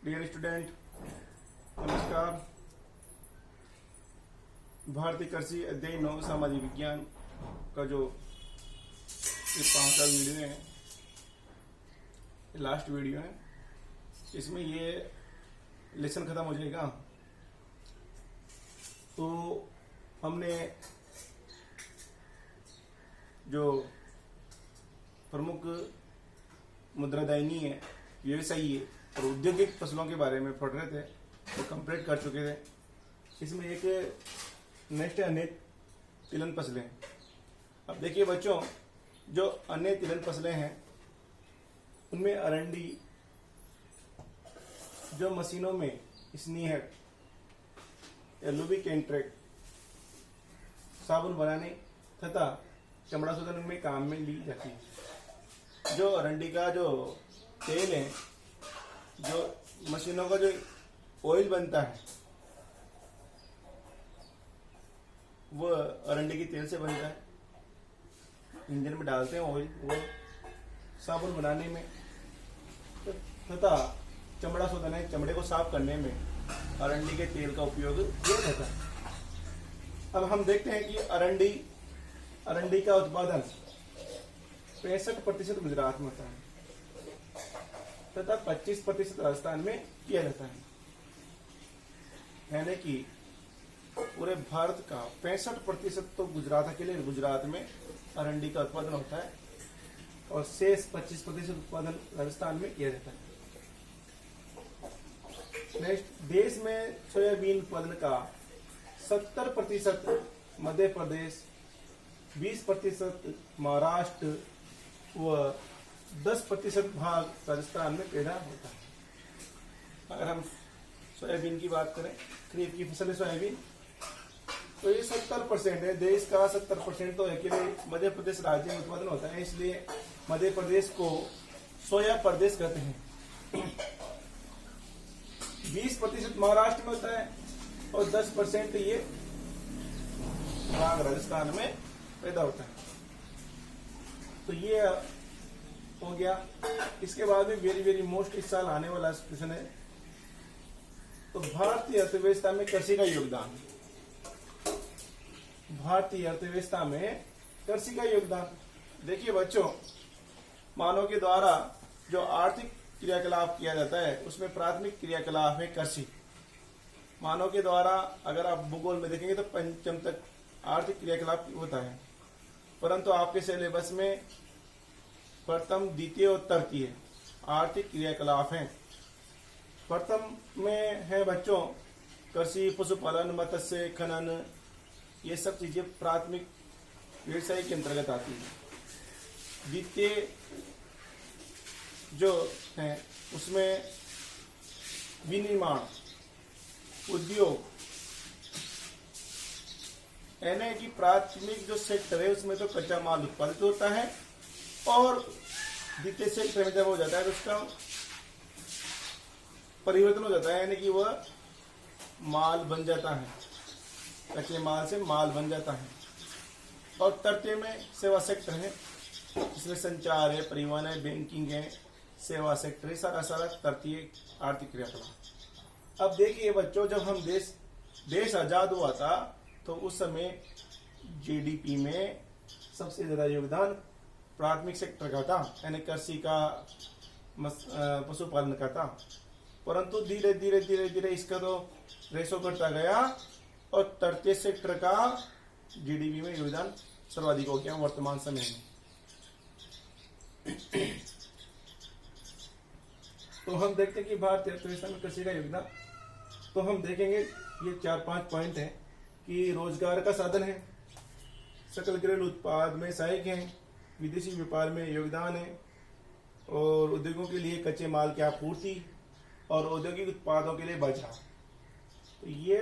Dear student, नमस्कार। भारतीय कृषि अध्ययन 9 सामाजिक विज्ञान का जो ये 5वां वीडियो है, लास्ट वीडियो है, इसमें ये लेसन खत्म हो जाएगा। तो हमने जो प्रमुख मुद्रादायनी है, व्यवसायी और औद्योगिक फसलों के बारे में पढ़ रहे थे, तो कंप्लीट कर चुके थे। इसमें एक नेक्स्ट अन्य तिलहन फसलें। अब देखिए बच्चों, जो अन्य तिलहन फसलें हैं उनमें अरंडी, जो मशीनों में स्नीहर या लुब्रिकेंट, साबुन बनाने तथा चमड़ा शोधन में काम में ली जाती है। जो अरंडी का जो तेल है, जो मशीनों का जो ऑयल बनता है, वो अरंडी के तेल से बनता है। इंजन में डालते हैं ऑयल, वो साबुन बनाने में तथा चमड़ा शोधन है, चमड़े को साफ करने में अरंडी के तेल का उपयोग किया जाता है। अब हम देखते हैं कि अरंडी का उत्पादन 65% गुजरात में होता है तथा 25% राजस्थान में किया जाता है। यानी कि पूरे भारत का 65% तो गुजरात में अरंडी का उत्पादन होता है और शेष 25% उत्पादन राजस्थान में किया जाता है। नेक्स्ट, देश में सोयाबीन उत्पादन का 70% मध्य प्रदेश, 20% महाराष्ट्र व 10% भाग राजस्थान में पैदा होता है। अगर हम सोयाबीन की बात करें, खरीफ की फसल है सोयाबीन, तो ये 70% है। देश का 70% तो अकेले मध्य प्रदेश राज्य में उत्पादन होता है, इसलिए मध्य प्रदेश को सोया प्रदेश कहते हैं। 20% महाराष्ट्र में होता है और 10% ये भाग राजस्थान में पैदा होता है। तो ये हो गया। इसके बाद में वेरी मोस्ट इस साल आने वाला क्वेश्चन है, तो भारतीय अर्थव्यवस्था में कृषि का योगदान। भारतीय अर्थव्यवस्था में कृषि का योगदान, देखिए बच्चों, मानव के द्वारा जो आर्थिक क्रियाकलाप किया जाता है उसमें प्राथमिक क्रियाकलाप है कृषि। मानव के द्वारा अगर आप भूगोल में देखेंगे तो पंचम तक आर्थिक क्रियाकलाप होता है, परंतु आपके सिलेबस में प्रथम, द्वितीय और तृतीय आर्थिक क्रियाकलाप हैं। प्रथम में है बच्चों कृषि, पशुपालन, मत्स्य, खनन, ये सब चीजें प्राथमिक व्यवसाय के अंतर्गत आती है। द्वितीय जो है उसमें विनिर्माण, उद्योग, यानी कि प्राथमिक जो सेक्टर है उसमें तो कच्चा माल उत्पादित होता है और द्वितीय सेक्टर में जब हो जाता है तो उसका परिवर्तन हो जाता है, यानी कि वह माल बन जाता है, कच्चे माल से माल बन जाता है। और तृतीय में सेवा सेक्टर है, इसमें संचार है, परिवहन है, बैंकिंग है, सेवा सेक्टर है, सारा तृतीय आर्थिक क्रियाकलाप। अब देखिए बच्चों, जब हम देश आजाद हुआ था तो उस समय जीडीपी में सबसे ज्यादा योगदान प्राथमिक सेक्टर का था, यानी कृषि का, पशुपालन का था। परंतु धीरे धीरे इसका तो रेशो बढ़ता गया और तृतीय सेक्टर का जीडीपी में योगदान सर्वाधिक हो गया वर्तमान समय में। तो हम देखते हैं कि भारतीय अर्थव्यवस्था में कृषि का योगदान, तो हम देखेंगे ये 4-5 पॉइंट है कि रोजगार का साधन है, सकल घरेलू उत्पाद में सहायक है, विदेशी व्यापार में योगदान है, और उद्योगों के लिए कच्चे माल की आपूर्ति और औद्योगिक उत्पादों के लिए बाजार। तो ये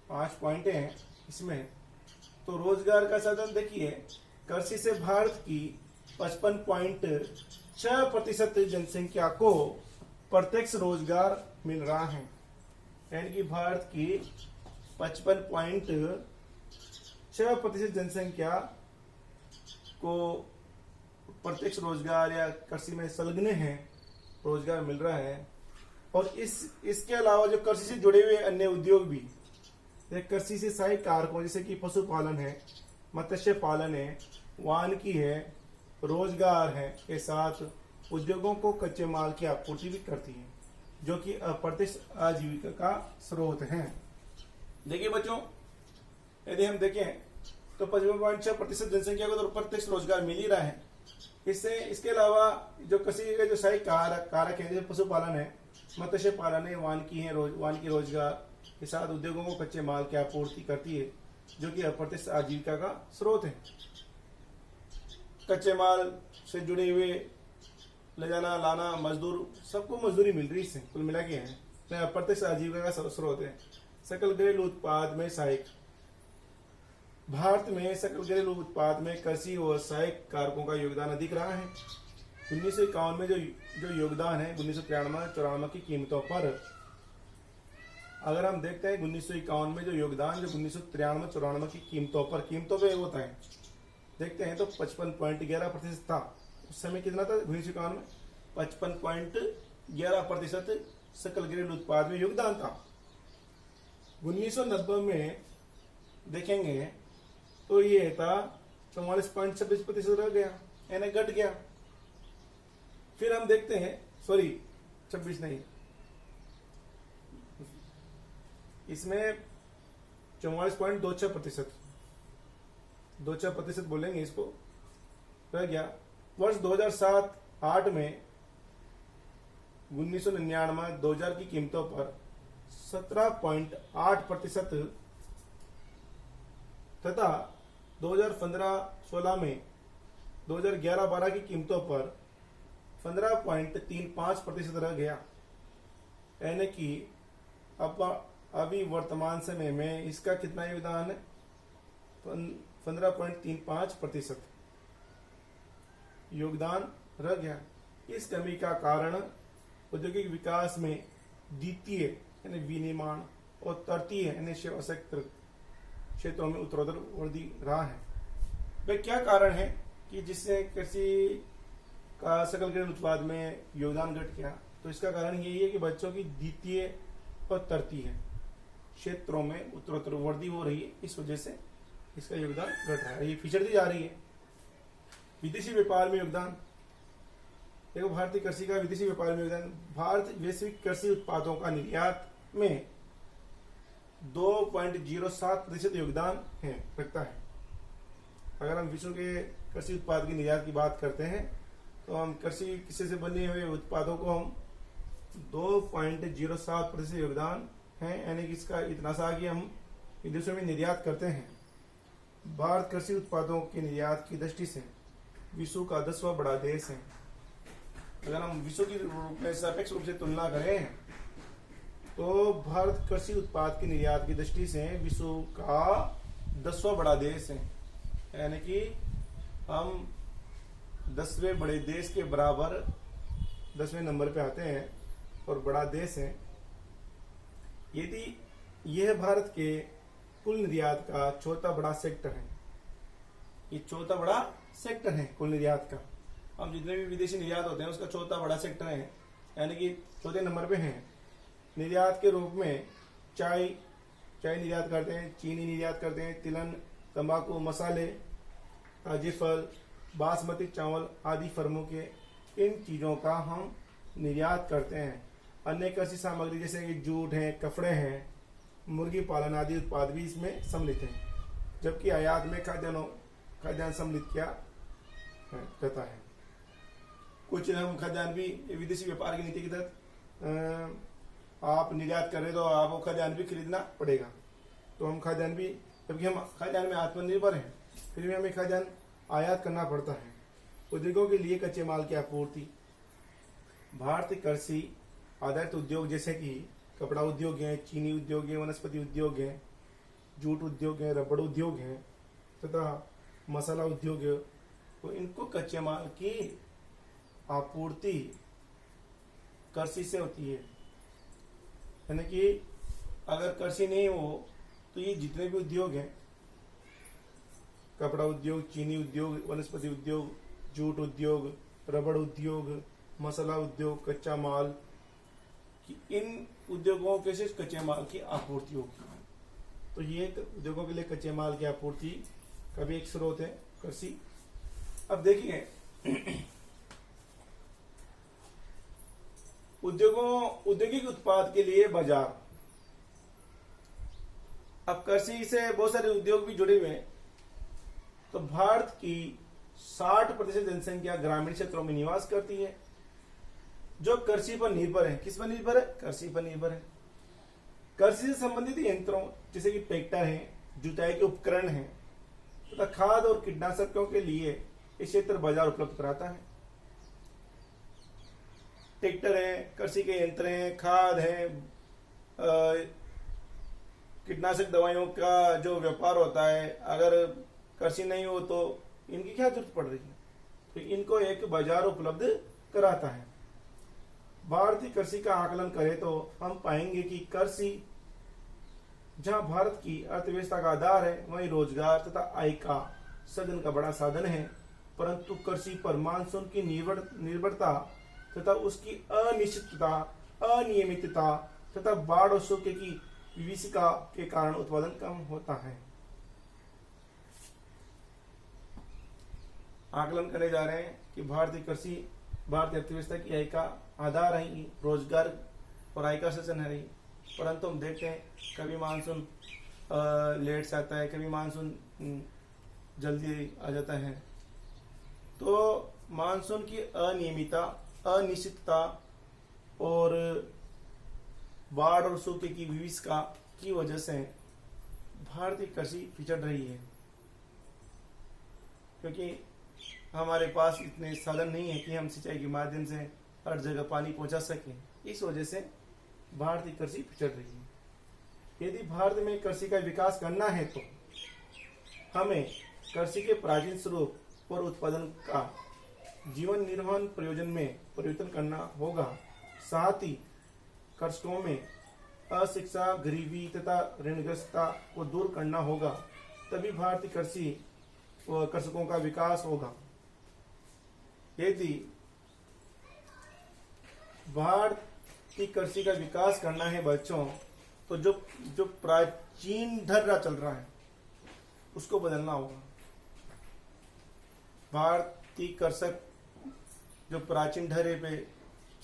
5 पॉइंट हैं इसमें। तो रोजगार का साधन देखिए, कृषि से भारत की 55.6% जनसंख्या को प्रत्यक्ष रोजगार मिल रहा है, यानी कि भारत की 55.6% जनसंख्या को प्रत्यक्ष रोजगार या कृषि में संलग्न है, रोजगार मिल रहा है। और इसके अलावा जो कृषि से जुड़े हुए अन्य उद्योग भी, कृषि से सहायक कारकों जैसे कि पशुपालन है, मत्स्य पालन है, वानिकी है, रोजगार है के साथ उद्योगों को कच्चे माल की आपूर्ति भी करती है, जो कि अप्रत्यक्ष आजीविका का स्रोत है। देखिए बच्चों, यदि हम देखें तो 55.6% जनसंख्या को तो प्रत्यक्ष रोजगार मिल ही रहा है। इसके अलावा जो कृषि के जो सहायक कारक है, जैसे पशुपालन है, मत्स्य पालन है, वानिकी रोजगार के साथ उद्योगों को कच्चे माल की आपूर्ति करती है, जो कि अप्रत्यक्ष आजीविका का स्रोत है। कच्चे माल से जुड़े हुए ले जाना लाना, मजदूर, सबको मजदूरी मिल रही है, कुल मिला के है, अप्रत्यक्ष आजीविका का स्रोत है। सकल घरेलू उत्पाद में सहायक, भारत में सकल घरेलू उत्पाद में कृषि और सहायक कारकों का योगदान अधिक रहा है। 1951 में जो योगदान है 1993-94 की कीमतों पर, अगर हम देखते हैं 1951 में जो योगदान जो 1993-94 की कीमतों पे होता है, देखते हैं तो 55.11% था। उस समय कितना था 1951 में? 55.11% सकल घरेलू उत्पाद में योगदान था। 1990 में देखेंगे तो ये था 44.26% रह गया, यानी घट गया। फिर हम देखते हैं, सॉरी 26 नहीं, इसमें 44.26% बोलेंगे इसको, रह गया। वर्ष 2007-8 में 1999-2000 की कीमतों पर 17.8% तथा 2015-16 में 2011-12 की कीमतों पर 15.35% रह गया, यानी कि अभी वर्तमान समय में इसका कितना योगदान है? 15.35% योगदान रह गया। इस कमी का कारण औद्योगिक विकास में द्वितीय यानी विनिर्माण और तृतीय यानी सेवा सेक्टर क्षेत्रों में उत्तरोत्तर वृद्धि रहा है। वे क्या कारण है कि जिससे कृषि का सकल घरेलू उत्पाद में योगदान घट गया? तो इसका कारण यही है कि बच्चों की द्वितीय और तृतीय क्षेत्रों में उत्तरोत्तर वृद्धि हो रही है, इस वजह से इसका योगदान घट रहा है, ये पिछड़ती जा रही है। विदेशी व्यापार में योगदान, देखो भारतीय कृषि का विदेशी व्यापार में योगदान, भारत वैश्विक कृषि उत्पादों का निर्यात में 2.07% योगदान रखता है। अगर हम विश्व के कृषि उत्पाद की निर्यात की बात करते हैं तो हम कृषि से बने हुए उत्पादों को हम 2.07% योगदान है, यानी कि इसका इतना सा कि हम विदेशों में निर्यात करते हैं। भारत कृषि उत्पादों के निर्यात की दृष्टि से विश्व का 10वां बड़ा देश है। अगर हम विश्व की सापेक्ष रूप से तुलना करें तो भारत कृषि उत्पाद के निर्यात की दृष्टि से विश्व का 10वां बड़ा देश है, यानी कि हम 10वें बड़े देश के बराबर 10वें नंबर पे आते हैं और बड़ा देश है। यदि यह भारत के कुल निर्यात का चौथा बड़ा सेक्टर है, ये चौथा बड़ा सेक्टर है कुल निर्यात का। हम जितने भी विदेशी निर्यात होते हैं उसका चौथा बड़ा सेक्टर है, यानी कि चौथे नंबर पे है। निर्यात के रूप में चाय निर्यात करते हैं, चीनी निर्यात करते हैं, तिलहन, तंबाकू, मसाले, ताजे फल, बासमती चावल आदि फर्मों के इन चीज़ों का हम निर्यात करते हैं। अन्य कृषि सामग्री जैसे कि जूट है, कपड़े हैं, मुर्गी पालन आदि उत्पाद भी इसमें सम्मिलित हैं, जबकि आयात में खाद्यान्न सम्मिलित किया जाता है। कुछ हम खाद्यान्न भी विदेशी व्यापार की नीति के तहत आप निर्यात कर रहे तो आपको खाद्यान्न भी खरीदना पड़ेगा, तो हम खाद्यान्न भी, जबकि हम खाद्यान्न में आत्मनिर्भर हैं, फिर भी हमें खाद्यान्न आयात करना पड़ता है। उद्योगों के लिए कच्चे माल की आपूर्ति, भारतीय कृषि आधारित उद्योग जैसे कि कपड़ा उद्योग है, चीनी उद्योग है, वनस्पति उद्योग है, जूट उद्योग है, रबड़ उद्योग है तथा मसाला उद्योग है, तो इनको कच्चे माल की आपूर्ति कृषि से होती है। यानी कि अगर कृषि नहीं हो तो ये जितने भी उद्योग हैं, कपड़ा उद्योग, चीनी उद्योग, वनस्पति उद्योग, जूट उद्योग, रबड़ उद्योग, मसाला उद्योग, कच्चा माल कि इन उद्योगों के से कच्चे माल की आपूर्ति होगी। तो ये उद्योगों के लिए कच्चे माल की आपूर्ति का भी एक स्रोत है कृषि। अब देखिए औद्योगिक उत्पाद के लिए बाजार। अब कृषि से बहुत सारे उद्योग भी जुड़े हुए हैं। तो भारत की 60% जनसंख्या ग्रामीण क्षेत्रों में निवास करती है, जो कृषि पर निर्भर है। किस पर निर्भर है? कृषि पर निर्भर है। कृषि से संबंधित यंत्रों जैसे कि ट्रैक्टर है, जुताई के उपकरण हैं तथा खाद और कीटनाशकों के लिए ये क्षेत्र बाजार उपलब्ध कराता है। ट्रैक्टर है, कृषि के यंत्र हैं, खाद है, कीटनाशक दवाइयों का जो व्यापार होता है, अगर कृषि नहीं हो तो इनकी क्या जरूरत पड़ रही है? तो इनको एक बाजार उपलब्ध कराता है। भारतीय कृषि का आकलन करें तो हम पाएंगे कि कृषि जहां भारत की अर्थव्यवस्था का आधार है, वहीं रोजगार तथा आय का सृजन का बड़ा साधन है। परंतु कृषि पर मानसून की निर्भरता तथा उसकी अनिश्चितता, अनियमितता तथा बाढ़ और सूखे की विभीषिका के कारण उत्पादन कम होता है। आकलन करे जा रहे हैं कि भारतीय कृषि भारतीय अर्थव्यवस्था की आय का आधार रही, रोजगार और आय का सृजन है रही। परंतु हम देखते हैं कभी मानसून लेट से आता है, कभी मानसून जल्दी आ जाता है। तो मानसून की अनियमितता, अनिश्चितता और बाढ़ और सूखे की विभीषिका की वजह से भारतीय कृषि पिछड़ रही है, क्योंकि हमारे पास इतने साधन नहीं है कि हम सिंचाई के माध्यम से हर जगह पानी पहुंचा सकें। इस वजह से भारतीय कृषि पिछड़ रही है। यदि भारत में कृषि का विकास करना है तो हमें कृषि के प्राचीन स्वरूप और उत्पादन का जीवन निर्वहन प्रयोजन में परिवर्तन करना होगा। साथ ही कृषकों में अशिक्षा, गरीबी तथा ऋणग्रस्तता को दूर करना होगा। तभी भारतीय कृषि व कृषकों का विकास होगा। यदि भारत की कृषि का विकास करना है बच्चों, तो जो प्राचीन ढर्रा चल रहा है उसको बदलना होगा। भारतीय कृषक जो प्राचीन ढर्रे पे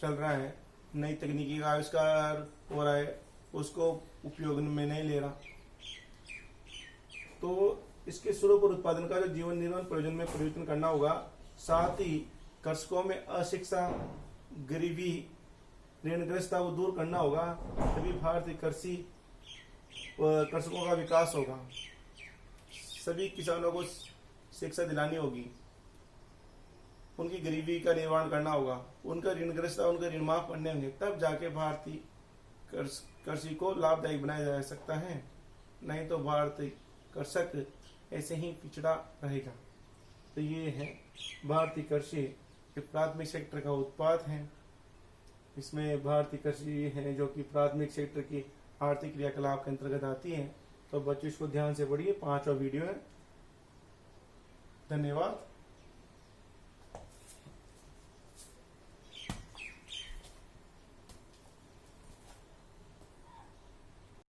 चल रहा है, नई तकनीकी का आविष्कार हो रहा है, उसको उपयोग में नहीं ले रहा। तो इसके स्वरूप और उत्पादन का जो जीवन निर्वहन प्रयोजन में परिवर्तन करना होगा। साथ ही कृषकों में अशिक्षा, गरीबी, ऋणग्रस्तता को दूर करना होगा। तभी भारतीय कृषि कृषकों का विकास होगा। सभी किसानों को शिक्षा दिलानी होगी, उनकी गरीबी का निवारण करना होगा, उनका ऋणग्रस्तता, उनका ऋण माफ करने होंगे, तब जाके भारतीय कृषि को लाभदायक बनाया जा सकता है। नहीं तो भारतीय कृषक ऐसे ही पिछड़ा रहेगा। तो ये है भारतीय कृषि के प्राथमिक सेक्टर का उत्पाद है। इसमें भारतीय कृषि है जो कि प्राथमिक सेक्टर की आर्थिक क्रियाकलाप के अंतर्गत आती है। तो बच्चों इसको ध्यान से पढ़िए। 5वां वीडियो है। धन्यवाद।